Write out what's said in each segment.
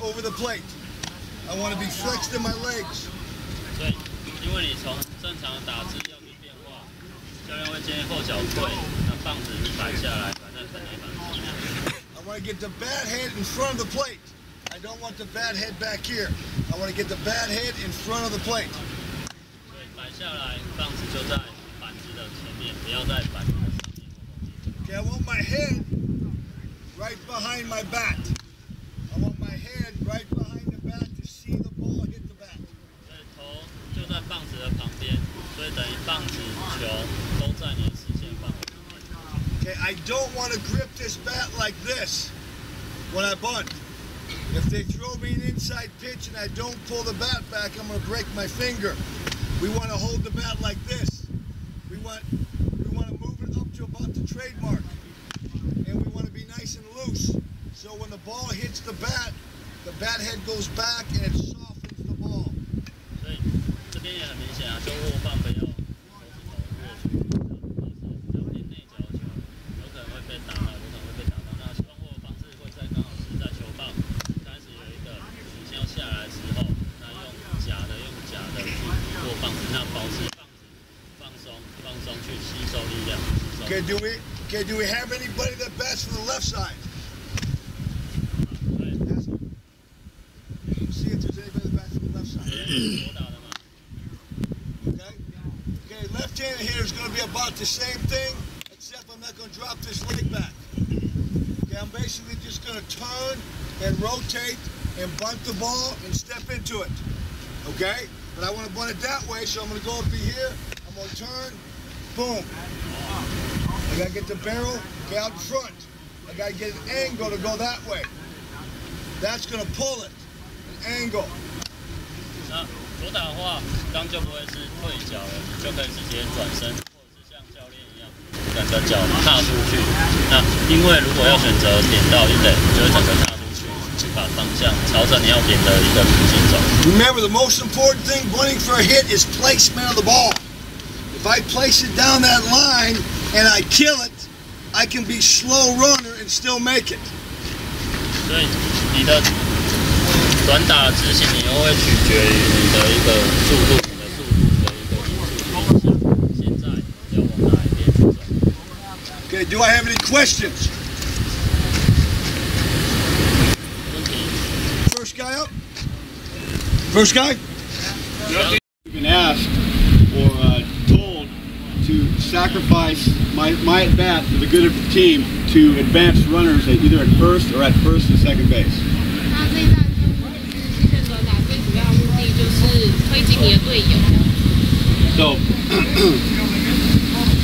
over the plate. I want to be flexed in my legs. 所以，因为你从正常的打姿要去变化，教练会建议后脚退，那棒子是摆下来，摆在本垒板上面。I want to get the bat head in front of the plate. I don't want the bat head back here. I want to get the bat head in front of the plate. 所以摆下来，棒子就在板子的前面，不要在板子的上面。Okay, I want my head right behind my bat. I want my head right behind the bat to see the ball hit the bat. 所以头就在棒子的旁边，所以等于棒子、球都在你的视线范围里面。Okay, I don't want to grip this bat like this when I bunt. If they throw me an inside pitch and I don't pull the bat back, I'm going to break my finger. We want to hold the bat like this. We want to move it up to about the trademark. And we want to be nice and loose. So when the ball hits the bat head goes back and it softens the ball. 所以这边也很明显啊，就握棒不要手指头握住，或是比较偏内角球，有可能会被打到，有可能会被打到。那双握方式会在刚好是在球棒开始有一个曲线要下来的时候，那用假的去握棒子，那保持棒子放松去吸收力量。Okay, do we have anybody that bats from the left side? See if there's anybody that bats from the left side. Okay, left-handed hitter is going to be about the same thing, except I'm not going to drop this leg back. Okay, I'm basically just going to turn and rotate and bunt the ball and step into it. Okay, but I want to bunt it that way, so I'm going to go up here. I'm going to turn, boom. I got to get the barrel out in front. I got to get an angle to go that way. That's going to pull it. Angle. 那左打的话，刚就不会是退脚了，你就可以直接转身，或者是像教练一样，两个脚踏出去。那因为如果要选择点到一垒，你就会整个踏出去，去把方向朝着你要点的一个途径走。Remember, the most important thing bunting for a hit is placement of the ball. If I place it down that line and I kill it, I can be slow runner and still make it. 所以你的短打执行，你又会取决于你的一个速度，你的速度的一个因素影响。现在要往哪一边去走 Okay, do I have any questions? 问题 First guy up? First guy? You've been asked or told to sacrifice my at-bat for the good of the team to advance runners at either at first or and second base. 那这一站任务是选择打最主要目的就是推进你的队友。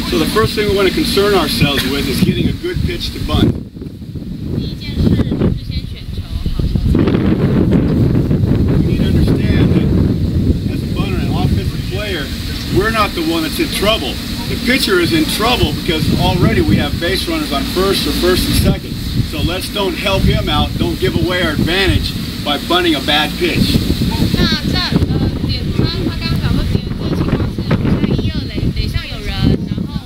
So the first thing we want to concern ourselves with is getting a good pitch to bunt. 第一件事就是先选球，好球才。You need to understand that as a bunter and offensive player, we're not the one that's in trouble. The pitcher is in trouble because already we have base runners on first and second. So let's don't help him out. Don't give away our advantage by bunting a bad pitch. 那在点他刚刚讲说点这个情况是，我们现在1、2垒垒上有人，然后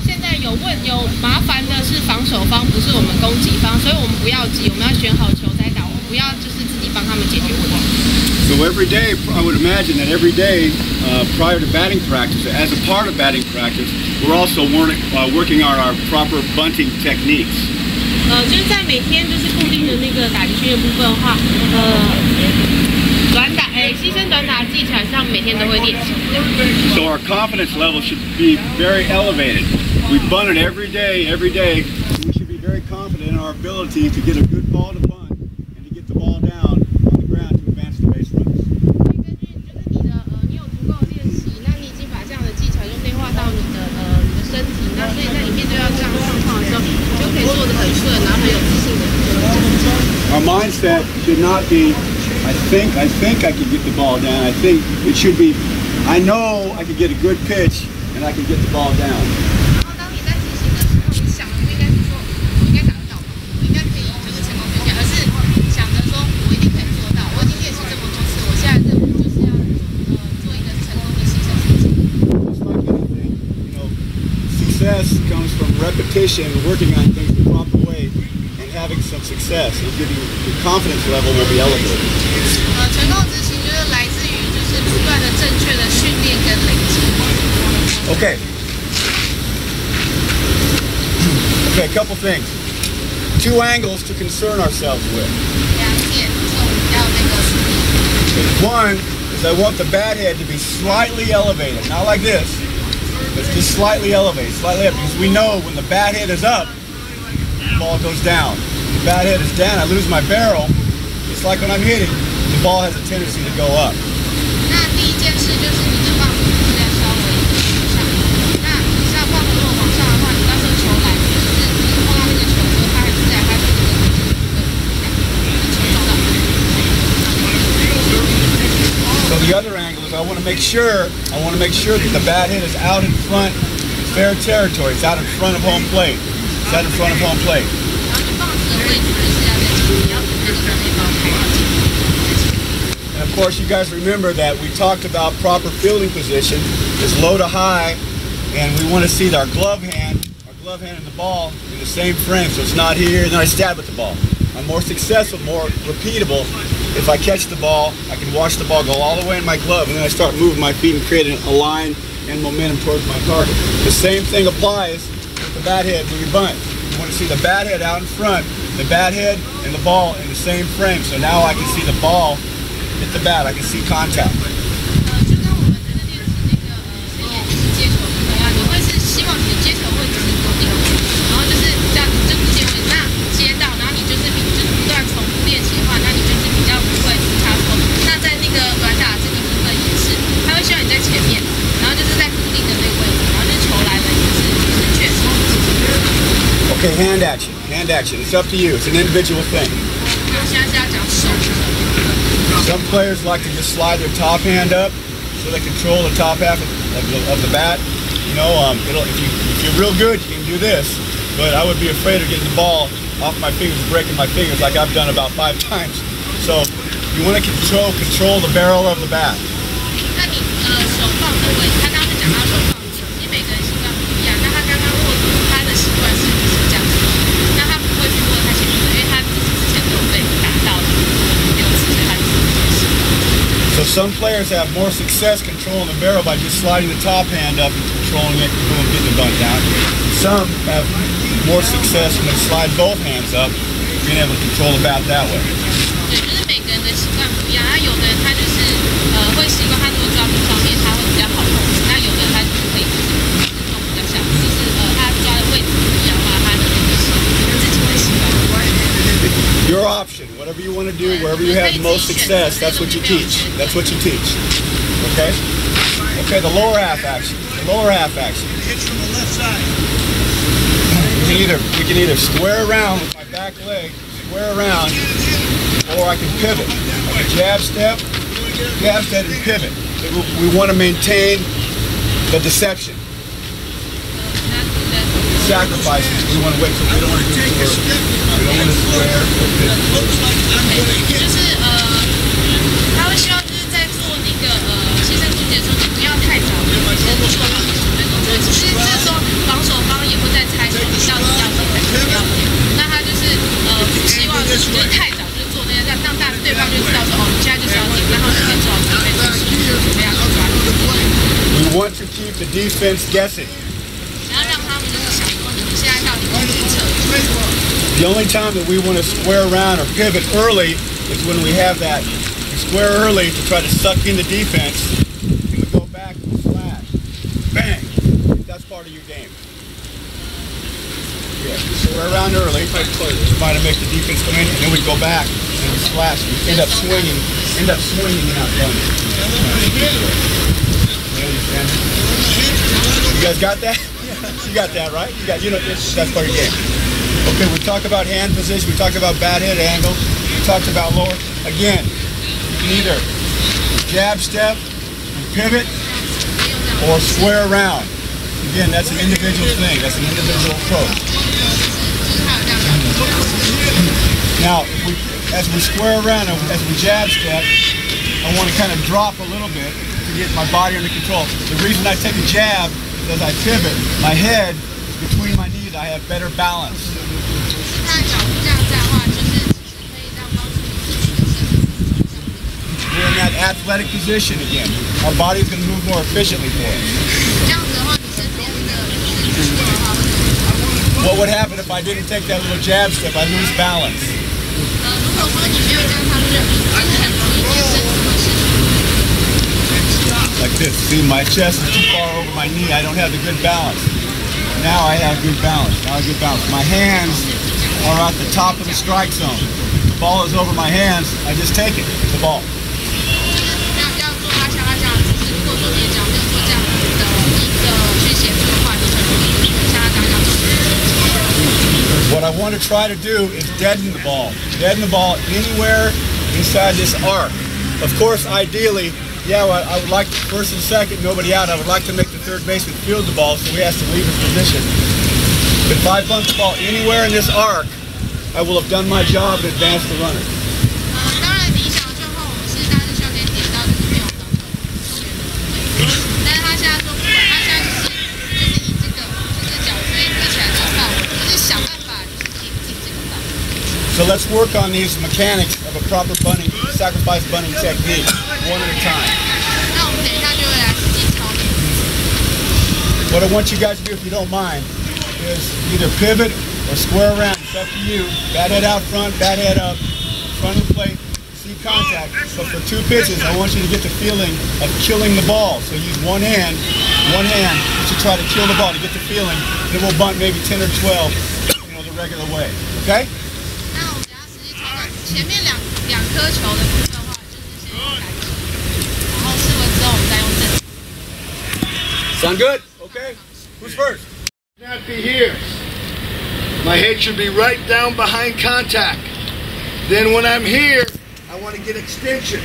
现在有麻烦的是防守方，不是我们攻击方，所以我们不要急，我们要选好球再打，我们不要就是自己帮他们解决问题。So every day, I would imagine that every day prior to batting practice, as a part of batting practice, we're also working on our proper bunting techniques. 就是在每天就是固定的那个打击训练部分的话，牺牲短打技巧上每天都会练习。So our confidence level should be very elevated. We bunt it every day. We should be very confident in our ability to get a good ball to bunt and to get the ball down on the ground to advance the base runners. 你有足够的练习，那你已经把这样的技巧就内化到你的身体，那所以在你面对到这样的状况的时候，你就可以做得很顺，然后很有自信的。Our mindset should not be, I think I can get the ball down. I think it should be, I know I can get a good pitch and I can get the ball down. 然后当你在执行的时候，你想的不应该是说我应该打得到吧，我应该可以就是成功推荐，而是想着说我一定可以做到，我已经练习这么多次，我现在任务就是要做一个成功的牺牲事情。Just like anything, success comes from repetition, working on things the proper way, and having some success. It'll give you, your confidence level will be elevated. 成功执行就是来自于就是不断的正确的训练跟累积。Okay. Okay, a couple things. 2 angles to concern ourselves with. 2点是我们要那个注意。One is I want the bat head to be slightly elevated, not like this. It's just slightly elevated, slightly up, because we know when the bat head is up, the ball goes down. When the bat head is down, I lose my barrel. It's like when I'm hitting, the ball has a tendency to go up. 那第一件事就是你的棒头是要稍微往上。那你像棒头如果往上的话，你到时候球来，就是你碰到那个球的时候，它还是在它的那个球撞到。So the other angle is I want to make sure that the bat head is out in front, fair territory. It's out in front of home plate. It's out in front of home plate. 然后你棒子的位置就是要在你要跟着那方向。And of course, you guys remember that we talked about proper fielding position is low to high, and we want to see our glove hand and the ball in the same frame. So it's not here, and then I stab at the ball. I'm more successful, more repeatable. If I catch the ball, I can watch the ball go all the way in my glove, and then I start moving my feet and creating a line and momentum towards my target. The same thing applies with the bat head when you bunt. You want to see the bat head out in front, the bat head and the ball in the same frame. So now I can see the ball hit the bat. I can see contact. 就跟我们在那练习那个先演就是接球一样，你会是希望你的接球位置是固定的，然后就是这样子就固定位置，那接到，然后你就是不断重复练习的话，那你就是比较不会出差错。那在那个短打这个部分也是，他会希望你在前面，然后就是在固定的那个位置，然后就是球来了也是确实。Okay, hand action. Hand action. It's up to you. It's an individual thing. 那现在是要讲手。Some players like to just slide their top hand up so they control the top half of the bat. You know, if you're real good, you can do this. But I would be afraid of getting the ball off my fingers, breaking my fingers like I've done about 5 times. So you want to control the barrel of the bat. 那你手放的位置，他刚刚讲到手放的位置，其实每个人习惯不一样。那他刚刚握住他的习惯是这样子，那他不会去握太前面的，因为他之前都有被打到6次，所以他就是习惯。So some players have more success controlling the barrel by just sliding the top hand up and controlling it and getting the bunt down. Some have more success when they slide both hands up, being able to control the bat that way. 对，就是每个人的习惯不一样。那有的人他就是会习惯他如果抓住上面，他会比较好控制。那有的人他就可以就是弄比较像，就是他抓的位置不一样的话，他的那个是自己会习惯。Your option, whatever you want to do, wherever you have the most success, that's what you teach. That's what you teach. Okay? Okay, the lower half action. The lower half action. Hits from the left side. We can either square around with my back leg, square around, or I can pivot. Like a jab step and pivot. We want to maintain the deception. Sacrifices. We want to wait till we don't want to do it. We don't want to square. 就是他会希望就是在做那个牺牲终结的时候，你不要太早就先做好你准备动作。其实这时候防守方也会在猜说你到底要点还是不要点。那他就是不希望就是太早就是做那些，让对方就知道说哦，你现在就是要点，然后你可以做好准备动作，准备要去抓。We want to keep the defense guessing. 然后让他们就是想说你现在到底怎么撤。The only time that we want to square around or pivot early is when we have that square early to try to suck in the defense, and we go back and slash. Bang! That's part of your game. Yeah, we square around early, try to make the defense come in, and then we go back and we slash. We end up swinging and not running. You guys got that? You got that, right? That's part of your game. Okay, we talked about hand position, we talked about bat head angle, we talked about lower. Again, you can either jab step, pivot, or square around. Again, that's an individual thing, that's an individual approach. Now, as we square around, as we jab step, I want to kind of drop a little bit to get my body under control. The reason I take a jab is as I pivot, my head between my knees, I have better balance. 他的脚步这样 athletic position again. Our body's going to move more efficiently for us. 这样子的话，你身体的支出的话， What would happen if I didn't take that little jab step? I lose balance. 如果说你没有这样上去，就是很容易身体会失去。 Like this. See, my chest is too far over my knee. I don't have the good balance. Now I have good balance. Now I have good balance. My hands are at the top of the strike zone. The ball is over my hands. I just take it. The ball. 要做他像他这样子，如果说你的脚没有做这样子的一个去协助的话，你很容易像他刚刚这样子。 What I want to try to do is deaden the ball. Deaden the ball anywhere inside this arc. Of course, ideally, yeah, I would like to, first and second, nobody out. I would like to make the third baseman field the ball, so he has to leave his position. But if I bunt the ball anywhere in this arc, I will have done my job and advanced the runner. 当然理想的状况，我们是大致需要给点到就是没有防守球员的位置，但是他现在说不管，他现在就是以这个就是脚椎立起来这个范围，就是想办法就是挺进这个范围。 So let's work on these mechanics of a proper bunting, sacrifice bunting technique, one at a time. 那我们等一下就会来实际操练。 What I want you guys to do, if you don't mind, is either pivot or square around. It's up to you. Bat head out front, bat head up, front of the plate, see contact. So for two pitches, I want you to get the feeling of killing the ball. So use one hand to try to kill the ball, to get the feeling. Then we'll bunt maybe 10 or 12, the regular way. Okay? 那我们等一下实际操练，前面两颗球的部分的话，就是先用感觉，然后试完之后我们再用正。 Sound good? Okay. Who's first? Not be here. My head should be right down behind contact. Then when I'm here, I want to get extension.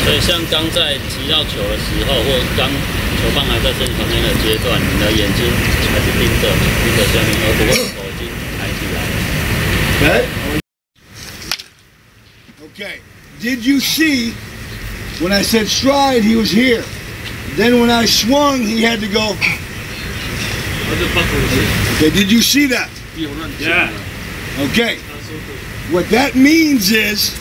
所以像刚在击到球的时候，或刚球棒还在身体旁边的阶段，你的眼睛还是盯着下面，而不会手已经抬起来。 Okay. Did you see when I said stride, he was here. Then when I swung, he had to go. Okay, did you see that? Yeah. Okay. What that means is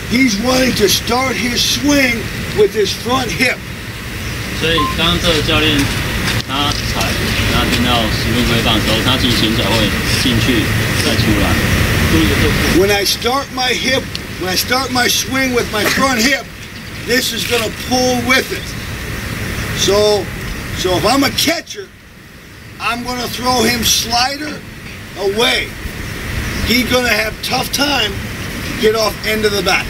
he's wanting to start his swing with his front hip. 所以刚刚这个教练他听到实力挥棒的时候，他其实前脚会进去再出来。When I start my hip, when I start my swing with my front hip, this is going to pull with it. So if I'm a catcher, I'm going to throw him slider away. He's going to have tough time to get off end of the bat.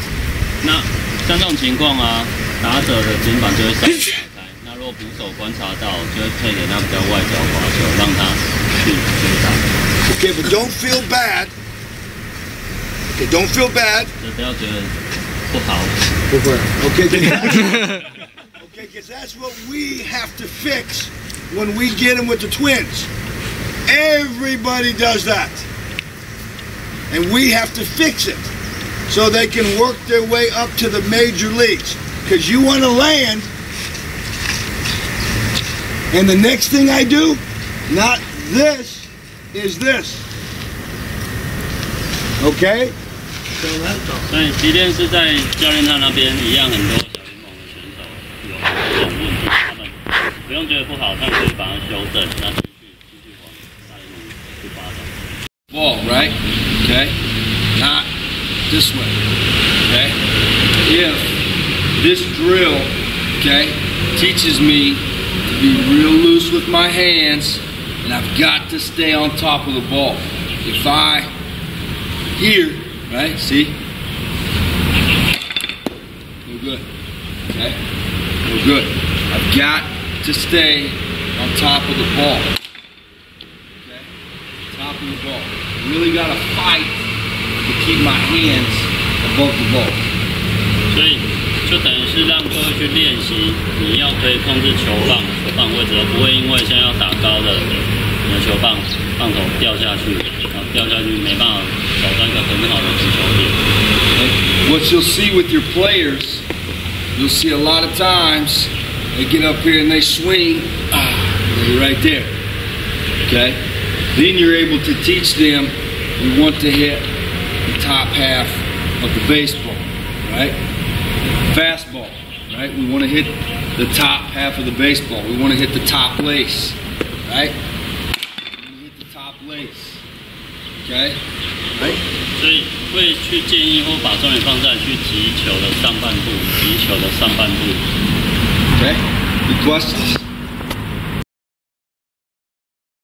那像这种情况啊，打者的肩膀就会稍微打开。那如果捕手观察到，就会配给他比较外角滑球，让他去追打。Okay, but don't feel bad. Okay, don't feel bad. 就不要觉得不好。Okay, because that's what we have to fix when we get them with the Twins. Everybody does that. And we have to fix it so they can work their way up to the major leagues. Because you want to land, and the next thing I do, not this, is this. Okay? 所以即便是在教练他那边一样，很多小联盟的选手有这种问题，他们不用觉得不好，他们可以把它修正，那继续往大联盟去发展。 Ball, right? Okay? Not this way. Okay? If this drill, okay, teaches me to be real loose with my hands, and I've got to stay on top of the ball. If I here, right? See? No good. Okay? No good. I've got to stay on top of the ball. Okay? Top of the ball. Really got to fight to keep my hands above the ball. 所以就等于是让各位去练习，你要可以控制球棒位置，而不会因为现在要打高的，你的球棒头掉下去，没办法找到一个很好的击球点。What you'll see with your players, you'll see a lot of times they get up here and they swing, they're right there. Okay? Then you're able to teach them you want to hit the top half of the baseball, right? Fastball, right? We want to hit the top half of the baseball. We want to hit the top lace, right? We hit the top lace, okay? Right? 所以会去建议或把重点放在去击球的上半部，击球的上半部。 Okay? Good questions?